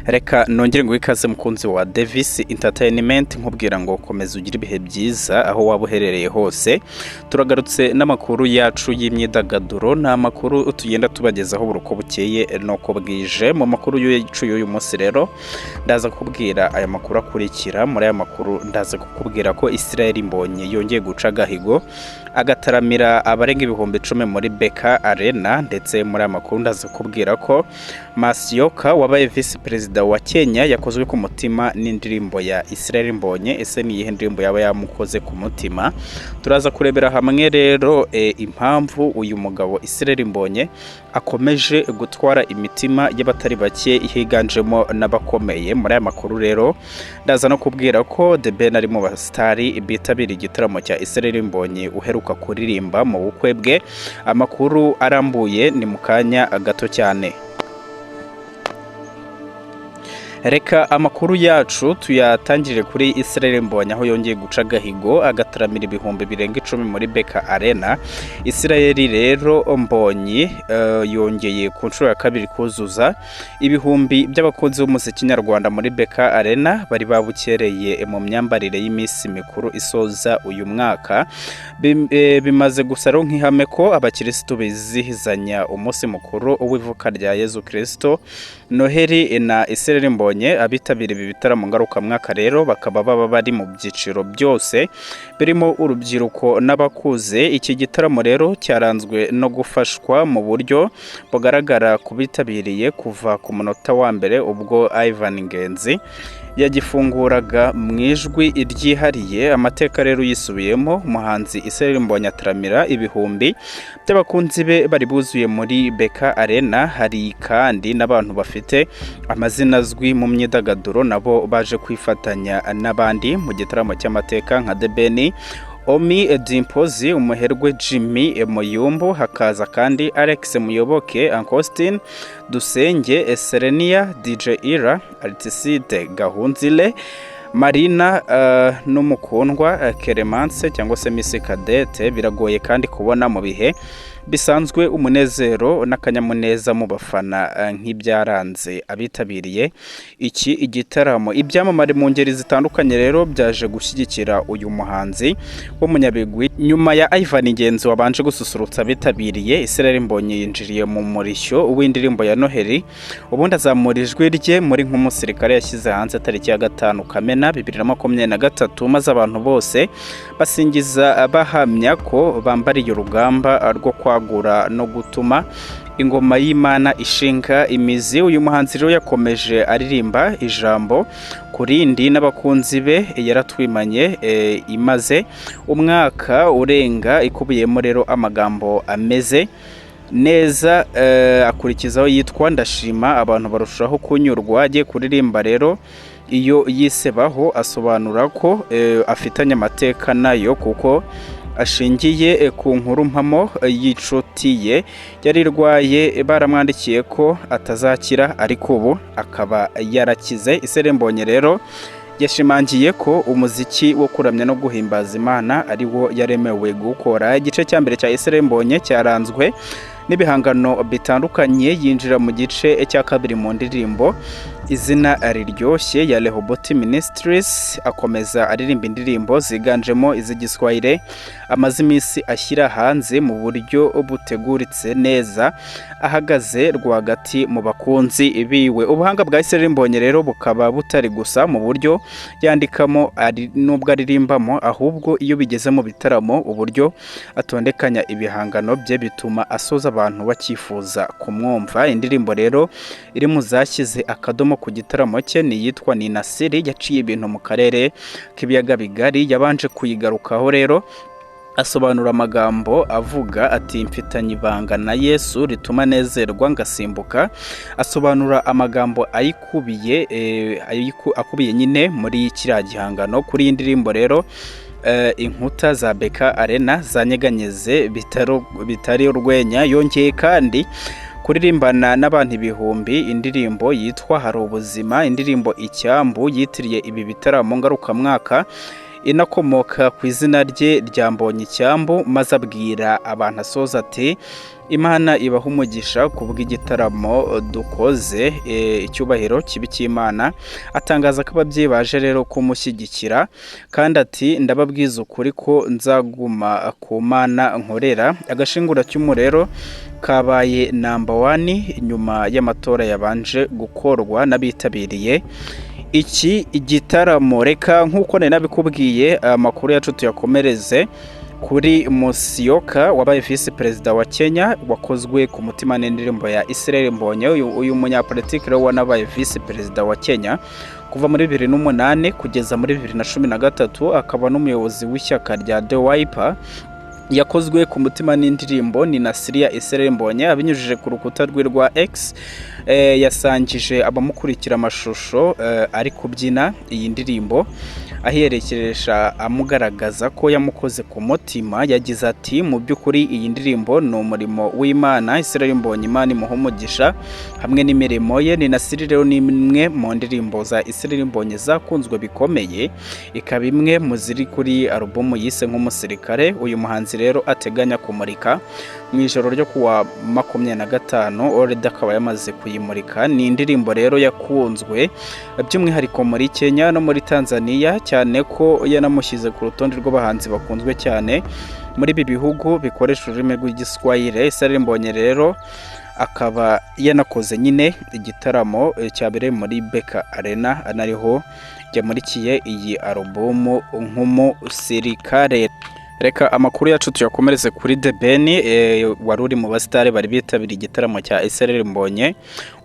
Reka nongere ngo ikaze mukunzi wa Davis Entertainment nkubwira ngo komeza ugire ibihe byiza aho waba uherereye hose. Turagarutse n'amakuru yacu y'imyidagaduro, na makuru tugenda tubagezaho buruko bukeye noko bwije. Mu makuru y'uyu munsi rero ndaza kubwira aya makuru akurikira. Muri aya makuru ndaza kukubwira ko Israel Mbonyi yongeye guca agahigo agataramira abarenga ibihumbi 10 muri Beka Arena, ndetse muri aya makuru ndaza kubwira ko Masyoka wabaye vice president wa Kenya yakozwe ku mutima n'indirimbo ya Israel Mbonyi. Ese ni iyihe ndirimbo yaba yamukoze ku mutima? Turaza kurebera hamwe rero impamvu uyu mugabo Israel Mbonyi akomeje gutwara imitima y'abatari bake higanjemo n'abakomeye. Muri aya makuru rero ndaza no kubwira ko The Ben ari mu bastari bitabira igitaramo cya Israel Mbonyi uheruka kuririmba mu bukwe bwe. Amakuru arambuye ni mukanya gato cyane. Reka amakuru yacu tuyatangirire kuri Israel Mbonyi aho yongeye guca agahigo agataramira ibihumbi birenga 10 muri Beka Arena. Israel rero Mbonyi yongeye ku nshuro ya kabiri kuzuza ibihumbi by'abakunzi b'umuziki nyarwanda muri Beka Arena bari babukereye mu myambarire y'imisi mikuru isoza uyu mwaka. Bimaze gusaro nk'ihame ko abakristo bizihizanya umunsi mukuru w'ivuka rya Yezu Kristo Noheli na Israel Mbonyi abitabira ibi bitaramo ngaruka mwaka rero bakaba baba bari mu byiciro byose birimo urubyiruko n'abakuze. Iki gitaramo rero cyaranzwe no gufashwa mu buryo bugaragara kubitabiriye kuva ku munota wa mbere ubwo Ivan Ngenzi yagifunguraga mu ijwi iryihariye. Amateka rero yisubiyemo umuhanzi Israel Mbonyi ataramira ibihumbi by'abakunzi be bari buzuye muri Beka Arena. Hari kandi n'abantu bafite amazina azwi mu myidagaduro nabo baje kwifatanya n'abandi mu gitaramo cy'amateka nka The Ben, Omi Edimpozi, umuherwe Jimmy Muyumbu, hakaza kandi Alex Muyoboke, Ankostin Dusenge, Serenia, DJ Ira, Artiside Gahunzile, Marina n'umukundwa Keremance cyangwa se Miss Kadete. Biragoye kandi kubona mu bihe bisanzwe umunezero n'akanyamuneza mu bafana nk'ibyaranze abitabiriye iki igitaramo. Ibyamamare mu ngeri zitandukanye rero byaje gushyigikira uyu muhanzi w'umunyabigwi. Nyuma ya Ivan Ngenzi wabanje gususurutsa abitabiriye, Israel Mbonyi yinjiriye mu murishyo w'indirimbo ya Noheli, ubundi azamura ijwi rye muri nk'umusirikare yashyize hanze tariki ya 5 Kamena 2023, maze abantu bose basingiza bahamya ko bambariye urugamba rwo kwagura no gutuma ingoma y'Imana ishinga imizi. Uyu muhanzi rero yakomeje aririmba ijambo kurindi n'abakunzi be yaratwimanye imaze umwaka urenga ikubiyemo rero amagambo ameze neza. Akurikizaho yitwa Ndashima abantu barushaho kunyurwa. Agiye kuririmba rero iyo yisebaho asobanura ko afitanye amateka nayo kuko ashingiye ku nkuru mpamo y'inshuti ye yarirwaye baramwandikiye ko atazakira ariko ubu akaba yarakize. Israel Mbonyi rero yashimangiye ko umuziki wo kuramya no guhimbaza Imana ari wo yaremewe gukora. Igice cya mbere cya Israel Mbonyi cyaranzwe n'ibihangano bitandukanye. Yinjira mu gice cya kabiri mu ndirimbo izina riryoshye ya Rehoboth Ministries, akomeza aririmba indirimbo ziganjemo iz'igiswahili amaze iminsi ashyira hanze mu buryo buteguritse neza, ahagaze rwagati mu bakunzi biwe. Ubuhanga bwa Israel Mbonyi rero bukaba butari gusa mu buryo yandikamo nubwo aririmbamo, ahubwo iyo bigeze mu bitaramo uburyo atondekanya ibihangano bye bituma asoza abantu bakifuza kumwumva. Indirimbo rero iri mu zashyize akadomo ku gitaramo cye ni yitwa Ni Nasiri, yaciye ibintu mu karere k'ibiyaga bigari. Yabanje kuyigarukaho rero asobanura amagambo avuga ati mfitanye ibanga na Yesu rituma nezerwa ngasimbuka. Asobanura amagambo akubiye nyine muri kiriya gihangano. Kuri iyi ndirimbo rero inkuta za Beka Arena zanyeganyeze bitari urwenya. Yongeye kandi kuririmbana n'abantu ibihumbi indirimbo yitwa Hari Ubuzima, indirimbo Icyambu yitiriye ibi bitaramo ngaruka mwaka inakomoka ku izina rye rya Mbonyi Cyambu, maze abwira abantu asoza ati Imana ibaha umugisha kubw'igitaramo dukoze, icyubahiro kibi cy'Imana. Atangaza ko ababyeyi baje rero kumushyigikira, kandi ati ndababwiza ukuri ko nzaguma ku Mana nkorera. Agashingura cy'umurero kabaye number 1 nyuma y'amatora yabanje gukorwa n'abitabiriye iki igitaramo. Reka nk'uko nari nabikubwiye, amakuru yacu tuyakomereze kuri Musyoka wabaye Vice Perezida wa Kenya, wakozwe ku mutima n'indirimbo ya Israel Mbonyi. Uyu munyapolitiki rero wanabaye Vice Perezida wa Kenya kuva muri 2008 kugeza muri 2013, akaba n'umuyobozi w'ishyaka rya The Wiper. Yakozwe ku mutima n'indirimbo ni Nasiriya Israel Mbonyi, abinyujije ku rukuta rwe rwa X. Yasangije abamukurikira amashusho ari kubyina iyi ndirimbo, aherekeresha amugaragaza ko yamukoze ku mutima. Yagize ati mu by'ukuri iyi ndirimbo ni umurimo w'Imana, Israel Mbonyi Imana imuha umugisha hamwe n'imirimo ye. Ni Nasiri rero ni imwe mu ndirimbo za Israel Mbonyi zakunzwe bikomeye, ikaba imwe mu ziri kuri alubumu yise nk'umusirikare. Uyu muhanzi rero ateganya kumurika mu ijoro ryo kuwa 25 already akaba yamaze kuyimurika. Ni indirimbo rero yakunzwe by'umwihariko muri Kenya no muri Tanzania, cyane ko yanamushyize ku rutonde rw'abahanzi bakunzwe cyane muri ibi bihugu bikoresha ururimi rw'igiswahili. Israel Mbonyi rero akaba yanakoze nyine igitaramo cyabereye muri Beka Arena, anariho yamurikiye iyi alubumu nk'umusirikare. Reka amakuru yacu tuyakomereze kuri The Ben, wari uri mu basitari bari bitabiriye igitaramo cya Israel Mbonyi,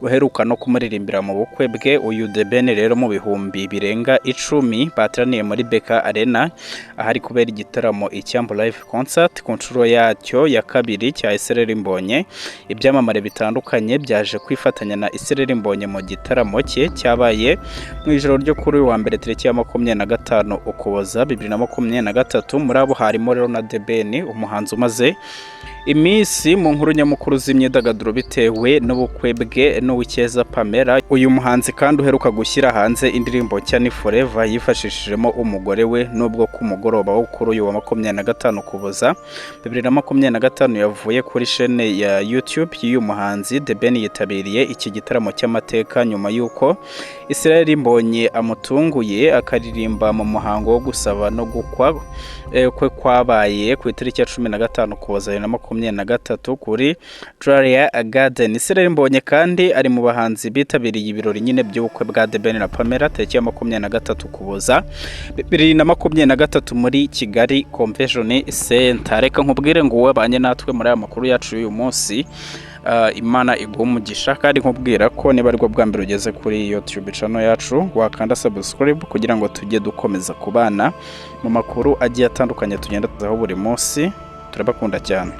uheruka no kumuririmbira mu bukwe bwe. Uyu The Ben rero mu bihumbi birenga 10 bateraniye muri Beka Arena, ahari kubera igitaramo Icyambu Live Concert ku nshuro yacyo ya kabiri cya Israel Mbonyi. Ibyamamare bitandukanye byaje kwifatanya na Israel Mbonyi mu gitaramo cye cyabaye mu ijoro ryo kuri wa mbere tariki ya 25 Ukuboza 2023. Muri abo harimo rero na The Ben, umuhanzi umaze iminsi mu nkuru nyamukuru z'imyidagaduro bitewe n'ubukwe bwe n'uw'icyeza Pamela. Uyu muhanzi kandi uheruka gushyira hanze indirimbo nshya ni Forever, yifashishijemo umugore we, nubwo ku mugoroba wo kuri uyu wa 25 Ukuboza 2025 yavuye kuri chaîne ya YouTube y'uyu muhanzi. The Ben yitabiriye iki gitaramo cy'amateka nyuma y'uko Israel Mbonyi amutunguye akaririmba mu muhango wo gusaba no gukwa kwe kwabaye ku itariki ya 15 Ukuboza 2023 kuri Traria Garden. Israel Mbonyi kandi ari mu bahanzi bitabiriye ibirori nyine by'ubukwe bwa The Ben na Pamela tariki ya 23 Ukuboza 2023 muri Kigali Convention Center. Reka nkubwire ngo wabanye natwe muri aya makuru yacu y'uyu munsi. Imana iguha umugisha, kandi nkubwira ko niba aribwo bwa mbere ugeze kuri YouTube channel yacu, wakanda subscribe kugira ngo tujye dukomeza kubana mu makuru agiye atandukanye tugenda tuzaho buri munsi. Turabakunda cyane.